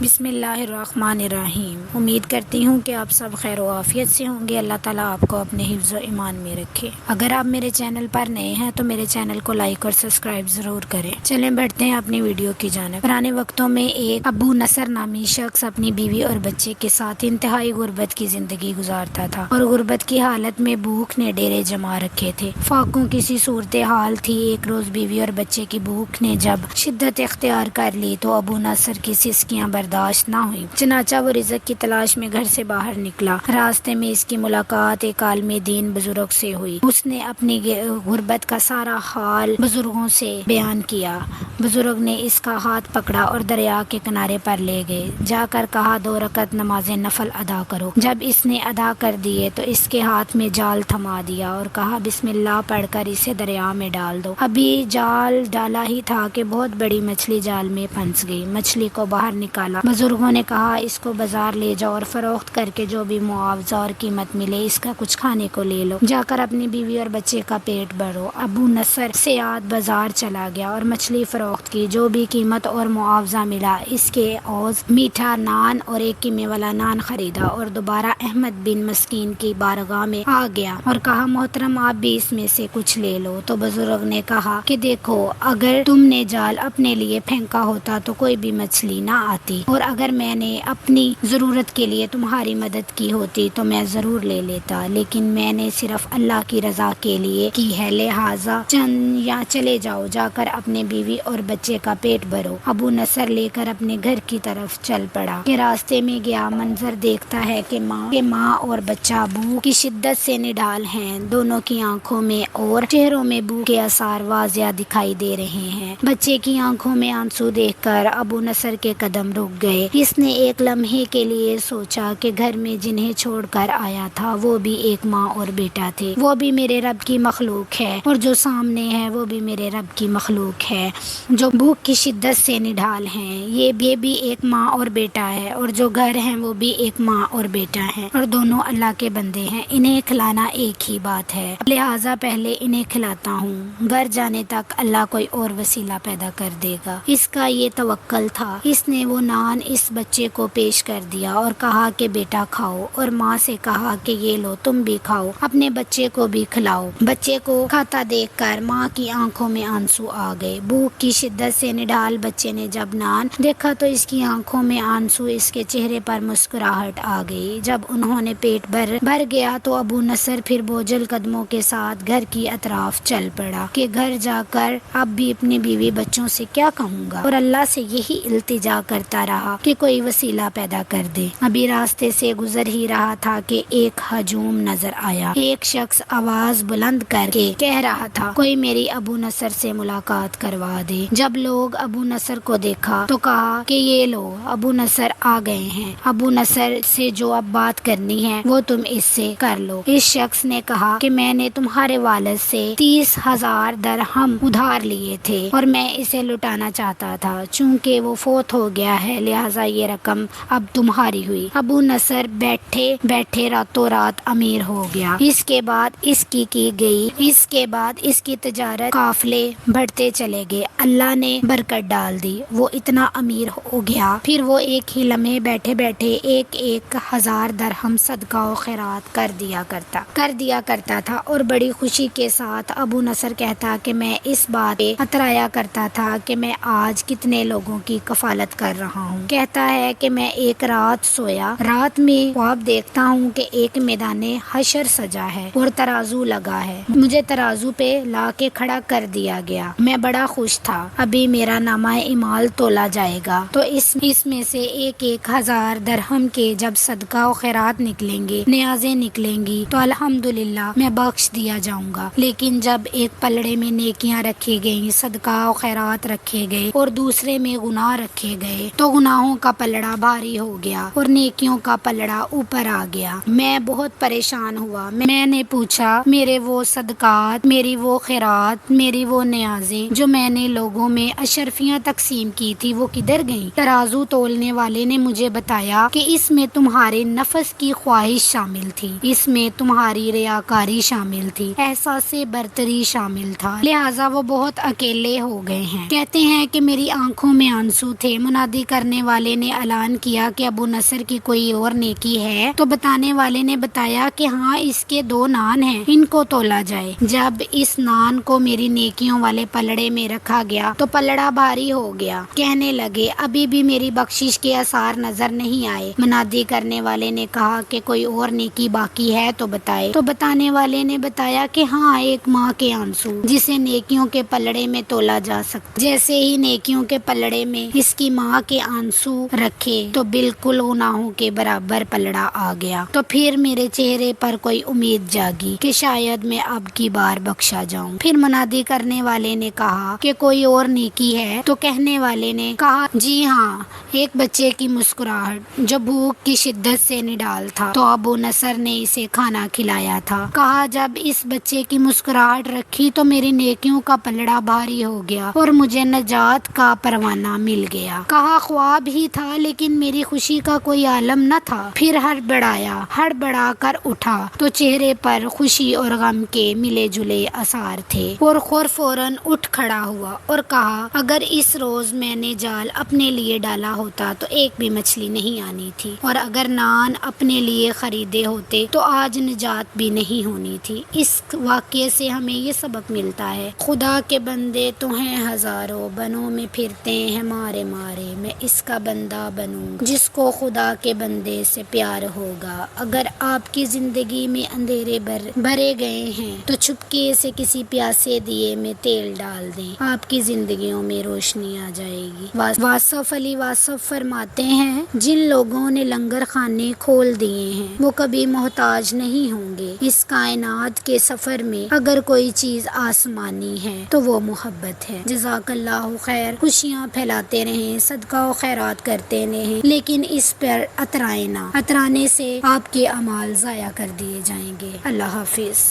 بسم اللہ الرحمن الرحیم۔ امید کرتی ہوں کہ آپ سب خیر و عافیت سے ہوں گے۔ اللہ تعالیٰ آپ کو اپنے حفظ و ایمان میں رکھے۔ اگر آپ میرے چینل پر نئے ہیں تو میرے چینل کو لائک اور سبسکرائب ضرور کریں۔ چلیں بڑھتے ہیں اپنی ویڈیو کی جانب۔ پرانے وقتوں میں ایک ابو نصر نامی شخص اپنی بیوی اور بچے کے ساتھ انتہائی غربت کی زندگی گزارتا تھا اور غربت کی حالت میں بھوک نے ڈیرے جما رکھے تھے۔ فاقوں کی سی صورتحال تھی۔ ایک روز بیوی اور بچے کی بھوک نے جب شدت اختیار کر لی تو ابو نصر کی سسکیاں برداشت نہ ہوئی، چنانچہ وہ رزق کی تلاش میں گھر سے باہر نکلا۔ راستے میں اس کی ملاقات ایک عالم دین بزرگ سے ہوئی۔ اس نے اپنی غربت کا سارا حال بزرگوں سے بیان کیا۔ بزرگ نے اس کا ہاتھ پکڑا اور دریا کے کنارے پر لے گئے۔ جا کر کہا 2 رکعت نماز نفل ادا کرو۔ جب اس نے ادا کر دیے تو اس کے ہاتھ میں جال تھما دیا اور کہا بسم اللہ پڑھ کر اسے دریا میں ڈال دو۔ ابھی جال ڈالا ہی تھا کہ بہت بڑی مچھلی جال میں پھنس گئی۔ مچھلی کو باہر نکالا۔ بزرگوں نے کہا اس کو بازار لے جاؤ اور فروخت کر کے جو بھی معاوضہ اور قیمت ملے اس کا کچھ کھانے کو لے لو۔ جا کر اپنی بیوی اور بچے کا پیٹ بھرو۔ ابو نصر صیاد بازار چلا گیا اور مچھلی فروخت کی۔ جو بھی قیمت اور معاوضہ ملا اس کے عوض میٹھا نان اور ایک قیمے والا نان خریدا اور دوبارہ احمد بن مسکین کی بارگاہ میں آ گیا اور کہا محترم آپ بھی اس میں سے کچھ لے لو۔ تو بزرگ نے کہا کہ دیکھو اگر تم نے جال اپنے لیے پھینکا ہوتا تو کوئی بھی مچھلی نہ آتی، اور اگر میں نے اپنی ضرورت کے لیے تمہاری مدد کی ہوتی تو میں ضرور لے لیتا، لیکن میں نے صرف اللہ کی رضا کے لیے کی ہے، لہٰذا چلے جاؤ، جا کر اپنے بیوی اور بچے کا پیٹ بھرو۔ ابو نصر لے کر اپنے گھر کی طرف چل پڑا کہ راستے میں گیا منظر دیکھتا ہے کہ ماں اور بچہ بھوک کی شدت سے نڈال ہیں۔ دونوں کی آنکھوں میں اور چہروں میں بھوک کے آثار واضح دکھائی دے رہے ہیں۔ بچے کی آنکھوں میں آنسو دیکھ کر ابو نصر کے قدم رک گئے۔ اس نے ایک لمحے کے لیے سوچا کہ گھر میں جنہیں چھوڑ کر آیا تھا وہ بھی ایک ماں اور بیٹا تھے، وہ بھی میرے رب کی مخلوق ہے، اور جو سامنے ہے وہ بھی میرے رب کی مخلوق ہے جو بھوک کی شدت سے نڈال ہیں۔ یہ بھی ایک ماں اور بیٹا ہے، اور جو گھر ہیں وہ بھی ایک ماں اور بیٹا ہے، اور دونوں اللہ کے بندے ہیں۔ انہیں کھلانا ایک ہی بات ہے، لہٰذا پہلے انہیں کھلاتا ہوں، گھر جانے تک اللہ کوئی اور وسیلہ پیدا کر دے گا۔ اس کا یہ توکل تھا۔ اس نے وہ نان اس بچے کو پیش کر دیا اور کہا کہ بیٹا کھاؤ، اور ماں سے کہا کہ یہ لو تم بھی کھاؤ، اپنے بچے کو بھی کھلاؤ۔ بچے کو کھاتا دیکھ کر ماں کی آنکھوں میں آنسو آ گئے۔ بھوک کی شدت سے نڈال بچے نے جب نان دیکھا تو اس کی آنکھوں میں آنسو، اس کے چہرے پر مسکراہٹ آ گئی۔ جب انہوں نے پیٹ بھر گیا تو ابو نصر پھر بوجھل قدموں کے ساتھ گھر کی اطراف چل پڑا کہ گھر جا کر اب بھی اپنی بیوی بچوں سے کیا کہوں گا، اور اللہ سے یہی التجا کرتا رہا کہ کوئی وسیلہ پیدا کر دے۔ ابھی راستے سے گزر ہی رہا تھا کہ ایک ہجوم نظر آیا۔ ایک شخص آواز بلند کر کے کہہ رہا تھا کوئی میری ابو نصر سے ملاقات کروا دے۔ جب لوگ ابو نصر کو دیکھا تو کہا کہ یہ لو ابو نصر آ گئے ہیں، ابو نصر سے جو اب بات کرنی ہے وہ تم اس سے کر لو۔ اس شخص نے کہا کہ میں نے تمہارے والد سے 30,000 درہم ادھار لیے تھے اور میں اسے لوٹانا چاہتا تھا، چونکہ وہ فوت ہو گیا ہے لہٰذا یہ رقم اب تمہاری ہوئی۔ ابو نصر بیٹھے بیٹھے راتوں رات امیر ہو گیا۔ اس کے بعد اس کی تجارت قافلے بڑھتے چلے گئے، اللہ نے برکت ڈال دی، وہ اتنا امیر ہو گیا پھر وہ ایک ہی لمحے بیٹھے بیٹھے 1,000 درہم صدقہ و خیرات کر دیا کرتا تھا، اور بڑی خوشی کے ساتھ ابو نصر کہتا کہ میں اس بات پہ اترایا کرتا تھا کہ میں آج کتنے لوگوں کی کفالت کر رہا ہوں۔ کہتا ہے کہ میں ایک رات سویا، رات میں خواب دیکھتا ہوں کہ ایک میدان حشر سجا ہے اور ترازو لگا ہے، مجھے ترازو پہ لا کے کھڑا کر دیا گیا، میں بڑا خوش تھا، ابھی میرا نامہ اعمال تولا جائے گا تو اس میں سے 1,000 درہم کے جب صدقہ و خیرات نکلیں گے، نیازیں نکلیں گی تو الحمدللہ میں بخش دیا جاؤں گا، لیکن جب ایک پلڑے میں نیکیاں رکھی گئیں، صدقہ و خیرات رکھے گئے اور دوسرے میں گناہ رکھے گئے تو گناہوں کا پلڑا بھاری ہو گیا اور نیکیوں کا پلڑا اوپر آ گیا۔ میں بہت پریشان ہوا، میں نے پوچھا میرے وہ صدقات، میری وہ خیرات، میری وہ نیازیں جو میں نے لوگوں میں اشرفیاں تقسیم کی تھی وہ کدھر گئیں؟ ترازو تولنے والے نے مجھے بتایا کہ اس میں تمہارے نفس کی خواہش شامل تھی، اس میں تمہاری ریاکاری شامل تھی، احساس برتری شامل تھا، لہٰذا وہ بہت اکیلے ہو گئے ہیں۔ کہتے ہیں کہ میری آنکھوں میں آنسو تھے، منادی کرنا کرنے والے نے اعلان کیا کہ ابو نصر کی کوئی اور نیکی ہے تو بتانے والے نے بتایا کہ ہاں اس کے 2 نان ہیں، ان کو تولا جائے۔ جب اس نان کو میری نیکیوں والے پلڑے میں رکھا گیا تو پلڑا بھاری ہو گیا۔ کہنے لگے ابھی بھی میری بخشش کے آثار نظر نہیں آئے۔ منادی کرنے والے نے کہا کہ کوئی اور نیکی باقی ہے تو بتائے۔ تو بتانے والے نے بتایا کہ ہاں ایک ماں کے آنسو جسے نیکیوں کے پلڑے میں تولا جا سکتا۔ جیسے ہی نیکیوں کے پلڑے میں اس کی ماں کے آنسو رکھے تو بالکل گناہوں کے برابر پلڑا آ گیا۔ تو پھر میرے چہرے پر کوئی امید جاگی کہ شاید میں اب کی بار بخشا جاؤں۔ پھر منادی کرنے والے نے کہا کہ کوئی اور نیکی ہے تو کہنے والے نے کہا جی ہاں، ایک بچے کی مسکراہٹ جو بھوک کی شدت سے نڈال تھا تو ابو نصر نے اسے کھانا کھلایا تھا۔ کہا جب اس بچے کی مسکراہٹ رکھی تو میری نیکیوں کا پلڑا بھاری ہو گیا اور مجھے نجات کا پروانہ مل گیا۔ کہا خواب ہی تھا لیکن میری خوشی کا کوئی عالم نہ تھا۔ پھر ہڑبڑا کر اٹھا تو چہرے پر خوشی اور غم کے ملے جلے آثار تھے اور فوراً اٹھ کھڑا ہوا اور کہا اگر اس روز میں نے جال اپنے لیے ڈالا ہوتا تو ایک بھی مچھلی نہیں آنی تھی، اور اگر نان اپنے لیے خریدے ہوتے تو آج نجات بھی نہیں ہونی تھی۔ اس واقعے سے ہمیں یہ سبق ملتا ہے خدا کے بندے تو ہیں ہزاروں، بنوں میں پھرتے ہیں مارے مارے، میں اس کا بندہ بنوں جس کو خدا کے بندے سے پیار ہوگا۔ اگر آپ کی زندگی میں اندھیرے بھرے گئے ہیں تو چپکے سے کسی پیاسے دیے میں تیل ڈال دیں، آپ کی زندگیوں میں روشنی آ جائے گی۔ واصف علی واصف فرماتے ہیں جن لوگوں نے لنگر خانے کھول دیے ہیں وہ کبھی محتاج نہیں ہوں گے۔ اس کائنات کے سفر میں اگر کوئی چیز آسمانی ہے تو وہ محبت ہے۔ جزاک اللہ خیر۔ خوشیاں پھیلاتے رہیں، صدقہ و خیرات کرتے رہیں، لیکن اس پر اترائے نہ، اترانے سے آپ کے اعمال ضائع کر دیے جائیں گے۔ اللہ حافظ۔